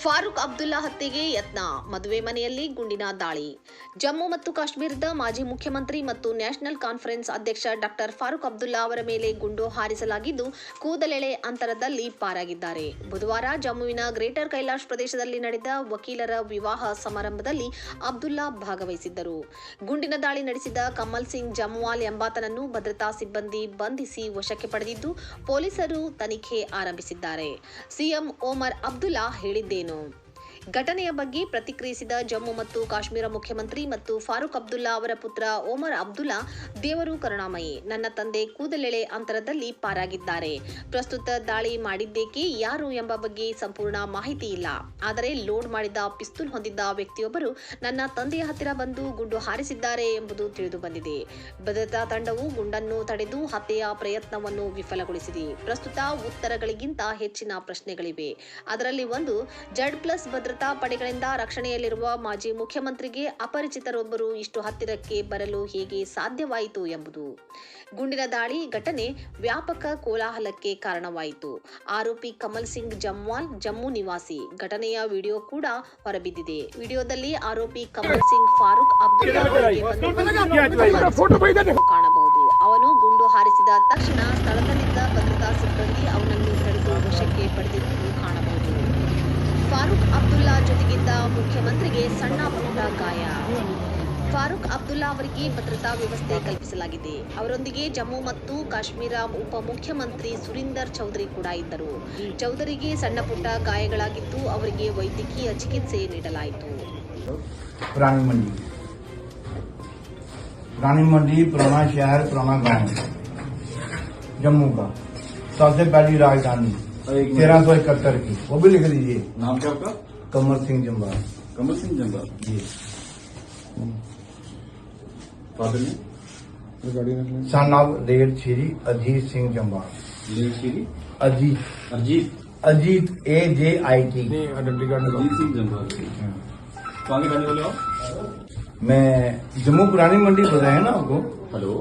ಫಾರೂಕ್ ಅಬ್ದುಲ್ಲಾ ಹತ್ಯೆಗೆ ಯತ್ನ, ಮದುವೆ ಮನೆಯಲ್ಲಿ ಗುಂಡಿನ ದಾಳಿ. ಜಮ್ಮು ಮತ್ತು ಕಾಶ್ಮೀರದ ಮಾಜಿ ಮುಖ್ಯಮಂತ್ರಿ ಮತ್ತು ನ್ಯಾಷನಲ್ ಕಾನ್ಫರೆನ್ಸ್ ಅಧ್ಯಕ್ಷ ಡಾಕ್ಟರ್ ಫಾರೂಕ್ ಅಬ್ದುಲ್ಲಾ ಅವರ ಮೇಲೆ ಗುಂಡು ಹಾರಿಸಲಾಗಿದ್ದು, ಕೂದಲೆಳೆ ಅಂತರದಲ್ಲಿ ಪಾರಾಗಿದ್ದಾರೆ. ಬುಧವಾರ ಜಮ್ಮುವಿನ ಗ್ರೇಟರ್ ಕೈಲಾಶ್ ಪ್ರದೇಶದಲ್ಲಿ ನಡೆದ ವಕೀಲರ ವಿವಾಹ ಸಮಾರಂಭದಲ್ಲಿ ಅಬ್ದುಲ್ಲಾ ಭಾಗವಹಿಸಿದ್ದರು. ಗುಂಡಿನ ದಾಳಿ ನಡೆಸಿದ ಕಮಲ್ ಸಿಂಗ್ ಜಮ್ವಾಲ್ ಎಂಬಾತನನ್ನು ಭದ್ರತಾ ಸಿಬ್ಬಂದಿ ಬಂಧಿಸಿ ವಶಕ್ಕೆ ಪಡೆದಿದ್ದು, ಪೊಲೀಸರು ತನಿಖೆ ಆರಂಭಿಸಿದ್ದಾರೆ. ಸಿಎಂ ಒಮರ್ ಅಬ್ದುಲ್ಲಾ ಹೇಳಿದ್ದೇನು? ಘಟನೆಯ ಬಗ್ಗೆ ಪ್ರತಿಕ್ರಿಯಿಸಿದ ಜಮ್ಮು ಮತ್ತು ಕಾಶ್ಮೀರ ಮುಖ್ಯಮಂತ್ರಿ ಮತ್ತು ಫಾರೂಕ್ ಅಬ್ದುಲ್ಲಾ ಅವರ ಪುತ್ರ ಒಮರ್ ಅಬ್ದುಲ್ಲಾ, ದೇವರು ಕರುಣಾಮಯಿ. ನನ್ನ ತಂದೆ ಕೂದಲೆಳೆ ಅಂತರದಲ್ಲಿ ಪಾರಾಗಿದ್ದಾರೆ. ಪ್ರಸ್ತುತ ದಾಳಿ ಮಾಡಿದ್ದೇಕೆ, ಯಾರು ಎಂಬ ಬಗ್ಗೆ ಸಂಪೂರ್ಣ ಮಾಹಿತಿ ಇಲ್ಲ. ಆದರೆ ಲೋಡ್ ಮಾಡಿದ ಪಿಸ್ತೂಲ್ ಹೊಂದಿದ್ದ ವ್ಯಕ್ತಿಯೊಬ್ಬರು ನನ್ನ ತಂದೆಯ ಹತ್ತಿರ ಬಂದು ಗುಂಡು ಹಾರಿಸಿದ್ದಾರೆ ಎಂಬುದು ತಿಳಿದು ಬಂದಿದೆ. ಭದ್ರತಾ ತಂಡವು ಗುಂಡನ್ನು ತಡೆದು ಹತ್ಯೆಯ ಪ್ರಯತ್ನವನ್ನು ವಿಫಲಗೊಳಿಸಿದೆ. ಪ್ರಸ್ತುತ ಉತ್ತರಗಳಿಗಿಂತ ಹೆಚ್ಚಿನ ಪ್ರಶ್ನೆಗಳಿವೆ. ಅದರಲ್ಲಿ ಒಂದು, Z+ ಭದ್ರತಾ ಪಡೆಗಳಿಂದ ರಕ್ಷಣೆಯಲ್ಲಿರುವ ಮಾಜಿ ಮುಖ್ಯಮಂತ್ರಿಗೆ ಅಪರಿಚಿತರೊಬ್ಬರು ಇಷ್ಟು ಹತ್ತಿರಕ್ಕೆ ಬರಲು ಹೇಗೆ ಸಾಧ್ಯವಾಯಿತು ಎಂಬುದು. ಗುಂಡಿನ ದಾಳಿ ಘಟನೆ ವ್ಯಾಪಕ ಕೋಲಾಹಲಕ್ಕೆ ಕಾರಣವಾಯಿತು. ಆರೋಪಿ ಕಮಲ್ ಸಿಂಗ್ ಜಮ್ವಾಲ್ ಜಮ್ಮು ನಿವಾಸಿ. ಘಟನೆಯ ವಿಡಿಯೋ ಕೂಡ ಹೊರಬಿದ್ದಿದೆ. ವಿಡಿಯೋದಲ್ಲಿ ಆರೋಪಿ ಕಮಲ್ ಸಿಂಗ್ ಫಾರೂಕ್ ಅಬ್ದುಲ್ಲಾ ಕಾಣಬಹುದು. ಅವನು ಗುಂಡು ಹಾರಿಸಿದ ತಕ್ಷಣ ಸ್ಥಳದಲ್ಲಿದ್ದ ಭದ್ರತಾ ಸಿಬ್ಬಂದಿ ಅವನನ್ನು ತಡೆದು ವಶಕ್ಕೆ ಪಡೆದಿರುವುದು ಕಾಣಬಹುದು. ಫಾರೂಕ್ ಅಬ್ದುಲ್ಲಾ ಜೊತೆಗಿದ್ದ ಮುಖ್ಯಮಂತ್ರಿಗೆ ಸಣ್ಣ ಪುಟ್ಟ ಗಾಯ. ಫಾರೂಕ್ ಅಬ್ದುಲ್ಲಾ ಅವರಿಗೆ ಭದ್ರತಾ ವ್ಯವಸ್ಥೆ ಕಲ್ಪಿಸಲಾಗಿದೆ. ಅವರೊಂದಿಗೆ ಜಮ್ಮು ಮತ್ತು ಕಾಶ್ಮೀರ ಉಪಮುಖ್ಯಮಂತ್ರಿ ಸುರಿಂದರ್ ಚೌಧರಿ ಕೂಡ ಇದ್ದರು. ಚೌಧರಿಗೆ ಸಣ್ಣ ಪುಟ್ಟ ಗಾಯಗಳಾಗಿದ್ದು, ಅವರಿಗೆ ವೈದ್ಯಕೀಯ ಚಿಕಿತ್ಸೆ ನೀಡಲಾಯಿತು. रानी मंडी पुराना शहर पुराना गांव जम्मू का सबसे पहली राजधानी 1371 की, वो भी लिख लीजिए। नाम क्या आपका? कमल सिंह जम्वाल। कमल सिंह जम्वाल जी। फादर ने son of late Shri Ajit Singh Jamwal. Late Shri Ajit Ajit AJIT। Ajit Singh Jamwal. कहाँ के रहने वाले हो? मैं जम्मू पुरानी मंडी बताया ना आपको। हेलो।